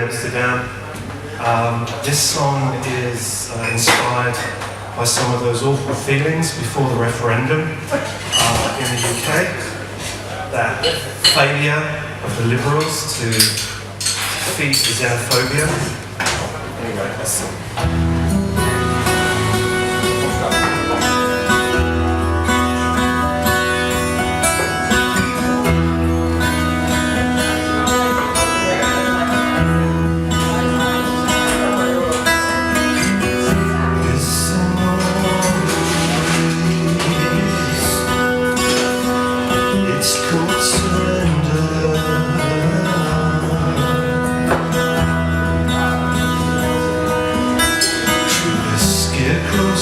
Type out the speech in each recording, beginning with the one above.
Amsterdam. This song is inspired by some of those awful feelings before the referendum in the UK. That failure of the Liberals to defeat the xenophobia. Anyway, let's see.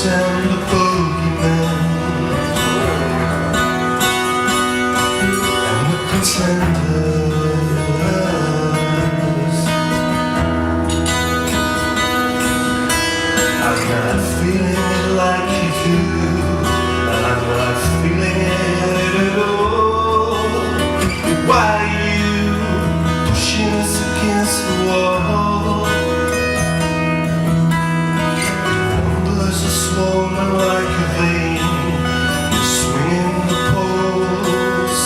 And the bogeyman and the pretenders, I'm not feeling it like you do, and I'm not feeling it at all. Why are you pushing us against the wall? Swollen like a vein, swinging the poles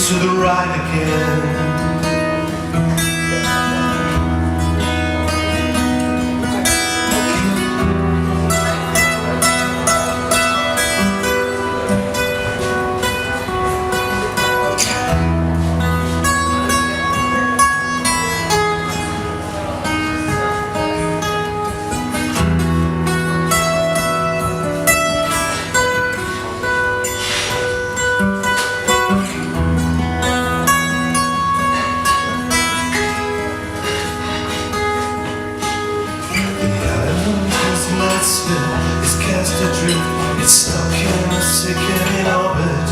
to the right again. Is cast adrift, it's stuck in a sickening orbit.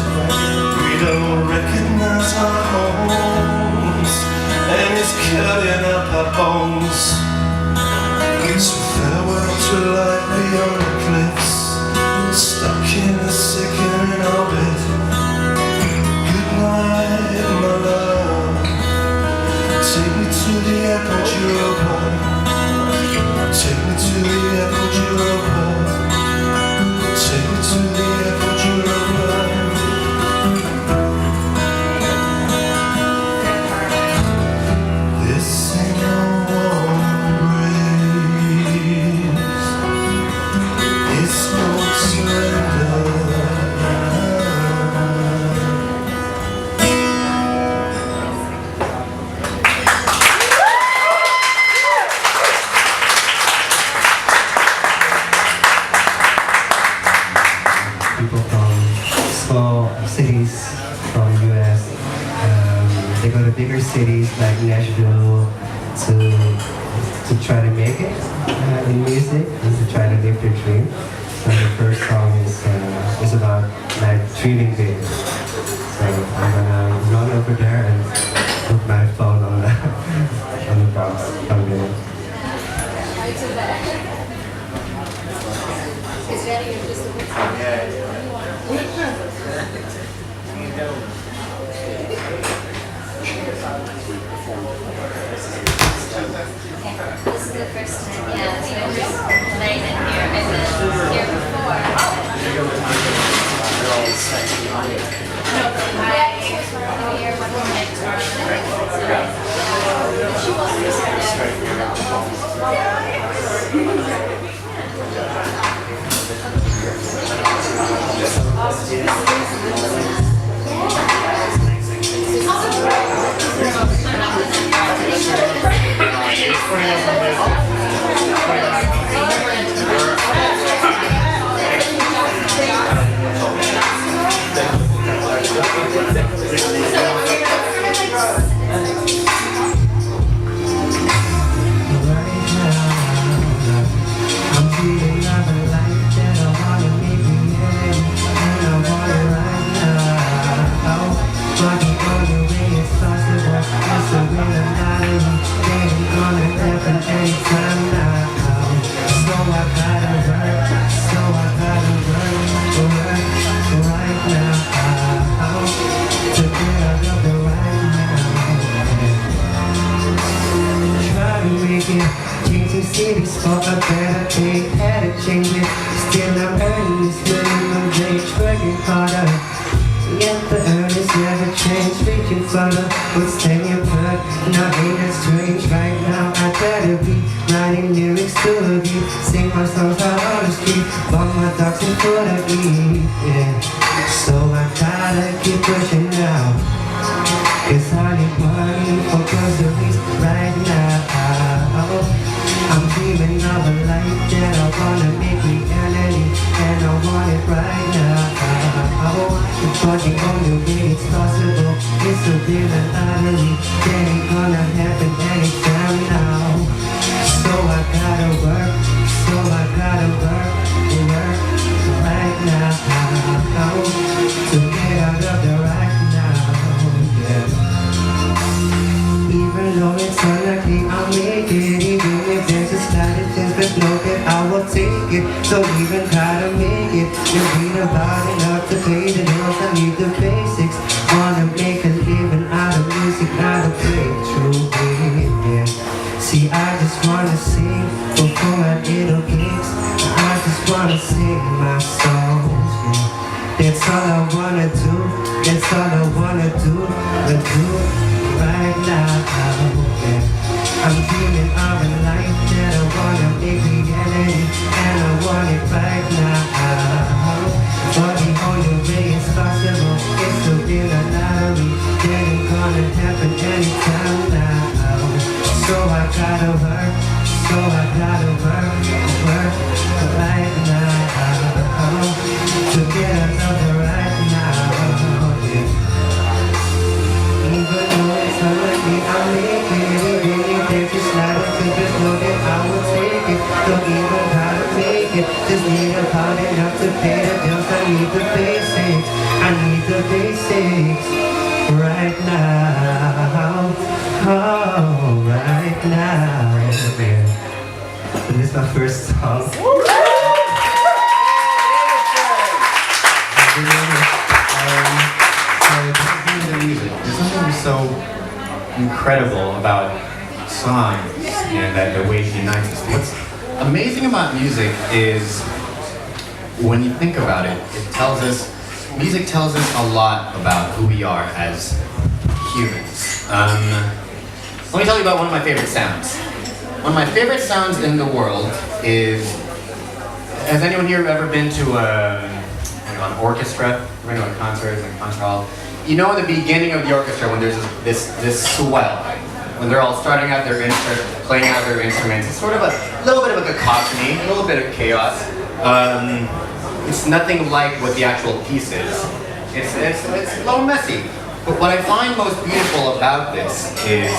We don't recognize our homes, and it's cutting up our bones. So farewell to life beyond the cliffs, stuck in a sickening orbit. Good night, my love. Take me to the airport, Europa. Take me to the airport, Europa. Take me to the airport, Europa. This ain't no warm embrace. It's no surrender. People from small cities from US, they go to bigger cities like Nashville to try to make it in music and to try to live their dream. So the first song is about like dreaming big. So I'm gonna run over there and put my phone on the box. Is that your This is the first time, yeah, so I just played in here and then here before. yeah. Changing cities for a better day, had to change it. Still I'm earning this minimum wage, working harder. Yet the earnings never change, reaching further, but staying put. Now ain't that strange, right now I better be writing lyrics to the beat. Sing my songs out on the street, walk my dogs in front of me, yeah. So I gotta keep pushing now, 'cause I need money for groceries right now. I'm dreaming of a life that I wanna make reality, and I want it right now. But the only way it's possible is to win a lottery. That ain't gonna happen anytime now. So I gotta work, right now to get out of the right now, yeah. Even though it's unlikely I'll make it, even if there's a slight chance, but know that I will take it. So even gotta make it, just read about enough to pay the bills. I need the basics, wanna make a living out of music, not a breakthrough, yeah. See, I just wanna sing before my little gigs. I just wanna sing my songs, yeah. That's all I wanna do, that's all I wanna do, but do right now, yeah. I'm dreaming of a life that I wanna make reality, and I want it right now. But the only way it's possible is to win a lottery. That ain't gonna happen anytime now. So I gotta work, right now to get another right now, yeah. Even though it's unlikely I'll make it, even if there's just not a simple know that I will take it. Don't even gotta make it, just need about enough to pay the bills. I need the basics, right now, oh, right now, yeah. So this is my first song. There's something so incredible about songs and that the way it unites us. What's amazing about music is when you think about it, music tells us a lot about who we are as humans. Let me tell you about one of my favorite sounds. One of my favorite sounds in the world is, has anyone here ever been to an orchestra? Been to a concert, like a concert hall? You know, in the beginning of the orchestra, when there's this swell, when they're all starting out their playing out their instruments, it's sort of a little bit of a cacophony, a little bit of chaos. It's nothing like what the actual piece is. It's a little messy. But what I find most beautiful about this is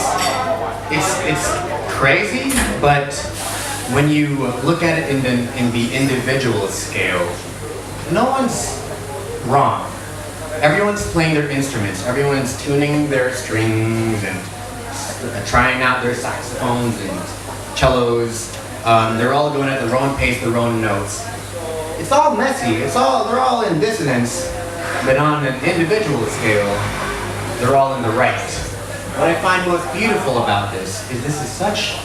it's crazy, but when you look at it in the individual scale, no one's wrong. Everyone's playing their instruments. Everyone's tuning their strings and trying out their saxophones and cellos. They're all going at their own pace, their own notes. It's all messy. They're all in dissonance, but on an individual scale, they're all in the right. What I find most beautiful about this is such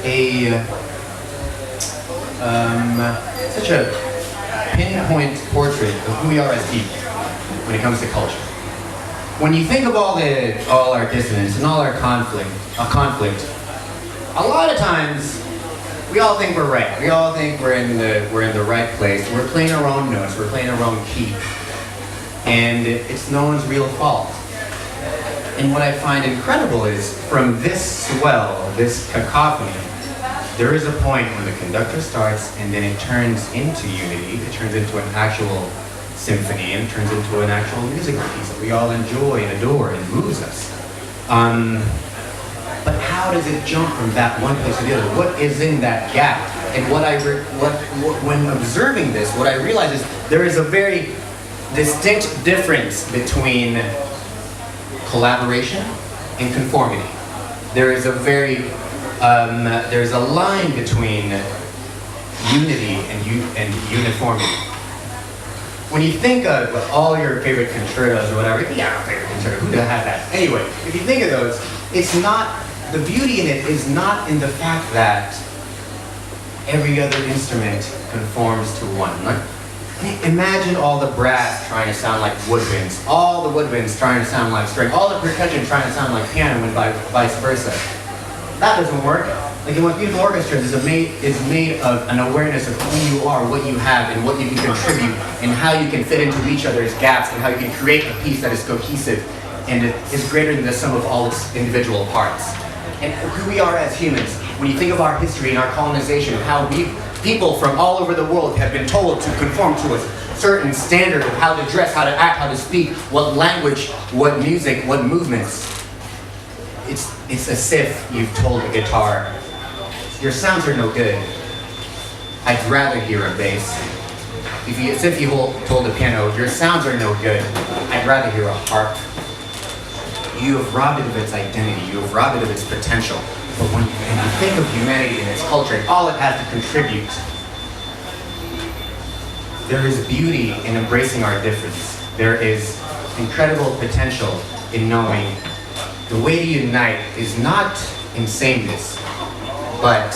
a pinpoint portrait of who we are as people when it comes to culture. When you think of all our dissonance and all our conflict, a lot of times we all think we're right. We all think we're in the right place. We're playing our own notes. We're playing our own key, and it's no one's real fault. And what I find incredible is from this swell, this cacophony, there is a point when the conductor starts and then it turns into unity. It turns into an actual symphony and turns into an actual musical piece that we all enjoy and adore and moves us. But how does it jump from that one place to the other? What is in that gap? And when observing this, what I realize is there is a very distinct difference between collaboration and conformity. There is a there's a line between unity and uniformity. When you think of all your favorite concertos or whatever, yeah, favorite concerto, who has that? Anyway, if you think of those, it's not the beauty in it is not in the fact that every other instrument conforms to one. Like, imagine all the brass trying to sound like woodwinds, all the woodwinds trying to sound like string, all the percussion trying to sound like piano and vice versa. That doesn't work. Like in what beautiful orchestras is made of an awareness of who you are, what you have, and what you can contribute, and how you can fit into each other's gaps, and how you can create a piece that is cohesive and is greater than the sum of all its individual parts. And who we are as humans, when you think of our history and our colonization, and how people from all over the world have been told to conform to a certain standard of how to dress, how to act, how to speak, what language, what music, what movements. It's as if you've told a guitar, your sounds are no good. I'd rather hear a bass. It's if you told a piano, your sounds are no good. I'd rather hear a harp. You have robbed it of its identity. You have robbed it of its potential. But when you think of humanity and its culture and all it has to contribute, there is beauty in embracing our difference. There is incredible potential in knowing the way to unite is not in sameness, but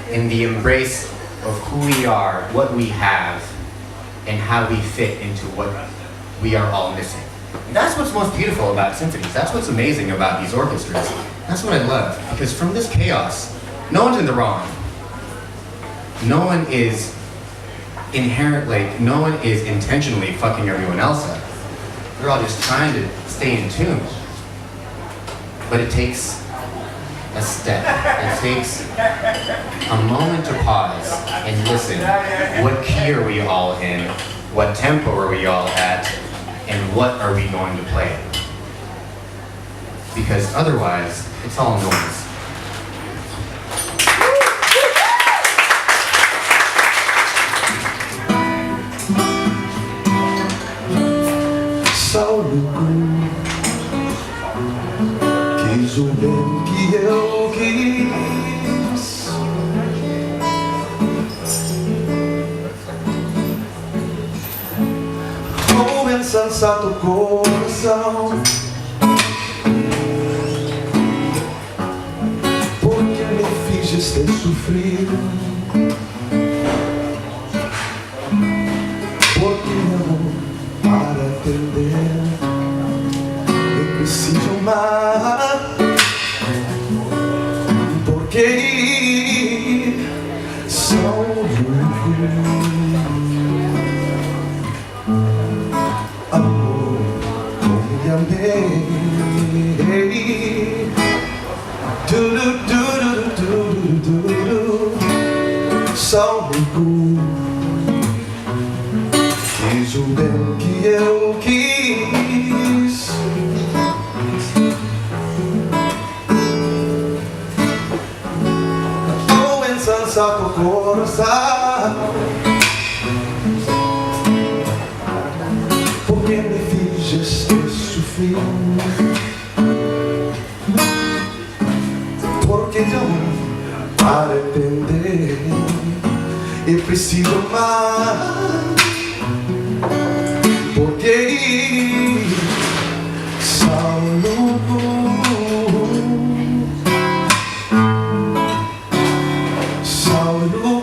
in the embrace of who we are, what we have, and how we fit into what we are all missing. And that's what's most beautiful about symphonies. That's what's amazing about these orchestras. That's what I love, because from this chaos, no one's in the wrong. No one is no one is intentionally fucking everyone else up. They're all just trying to stay in tune. But it takes a step. It takes a moment to pause and listen. What key are we all in? What tempo are we all at? And what are we going to play? Because otherwise, it's all noise. Saulo, quis o bem que eu quis. Com insensato coração, porque me fiz ter sofrido, porque não para atender, eu preciso amar, porque sou amor, como me amei. Só quis o bem que eu quis. Com insensato coração, porque me fiz ter sofrido, porque não para entender, eu preciso amar. Porque Saulo, Saulo,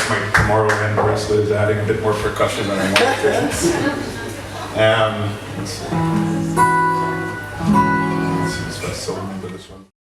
My Tomorrowland bracelet is adding a bit more percussion than I wanted to. Let's see. Let's see if I still remember this one.